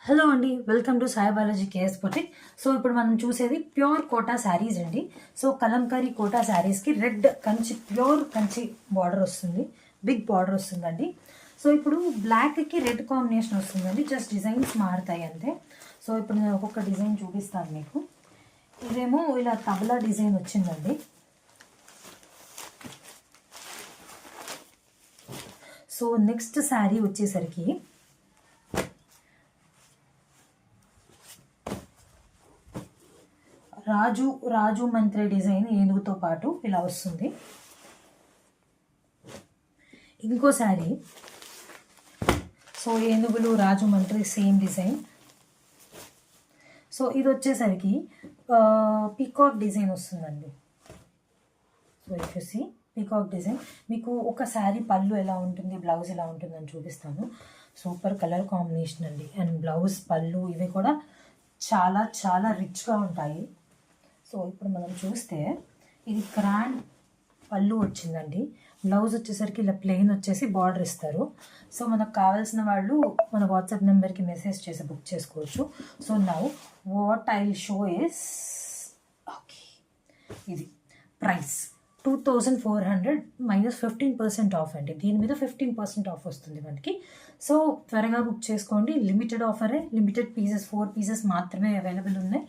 Hello అండి, welcome to Sai Balaji KS boutique. So ఇప్పుడు మనం చూసేది ప్యూర్ కోటా శారీస్ అండి. సో కలంకారీ కోటా శారీస్కి red Kanchi, pure Kanchi border వస్తుంది, బిగ్ బార్డర్ వస్తుందండి. సో ఇప్పుడు బ్లాక్కి రెడ్ కాంబినేషన్ వస్తుందండి, జస్ట్ డిజైన్స్ మారుతాయి అంతే. సో ఇప్పుడు నేను ఒక్కొక్క డిజైన్ చూపిస్తాను మీకు. ఇదేమో ఇలా తబలా డిజైన్ వచ్చిందండి. సో నెక్స్ట్ శారీ వచ్చేసరికి రాజు మంత్రి డిజైన్ ఏనుగుతో పాటు ఇలా వస్తుంది. ఇంకో శారీ, సో ఏనుగులు రాజు మంత్రి సేమ్ డిజైన్. సో ఇది వచ్చేసరికి పీకాక్ డిజైన్ వస్తుందండి. సో ఇఫ్ పీకాక్ డిజైన్, మీకు ఒక శారీ పళ్ళు ఎలా ఉంటుంది, బ్లౌజ్ ఎలా ఉంటుందని చూపిస్తాను. సూపర్ కలర్ కాంబినేషన్ అండి. అండ్ బ్లౌజ్, పళ్ళు ఇవి కూడా చాలా చాలా రిచ్గా ఉంటాయి. సో ఇప్పుడు మనం చూస్తే ఇది గ్రాండ్ పళ్ళు వచ్చిందండి. బ్లౌజ్ వచ్చేసరికి ఇలా ప్లెయిన్ వచ్చేసి బార్డర్ ఇస్తారు. సో మనకు కావాల్సిన వాళ్ళు మన వాట్సాప్ నెంబర్కి మెసేజ్ చేసి బుక్ చేసుకోవచ్చు. So now what I will show is, okay, ఇది ప్రైస్ 2400 మైనస్ 15% ఆఫ్ అండి. దీని మీద 15% ఆఫ్ వస్తుంది మనకి. సో త్వరగా బుక్ చేసుకోండి. లిమిటెడ్ ఆఫరే, లిమిటెడ్ పీసెస్, 4 పీసెస్ మాత్రమే అవైలబుల్ ఉన్నాయి.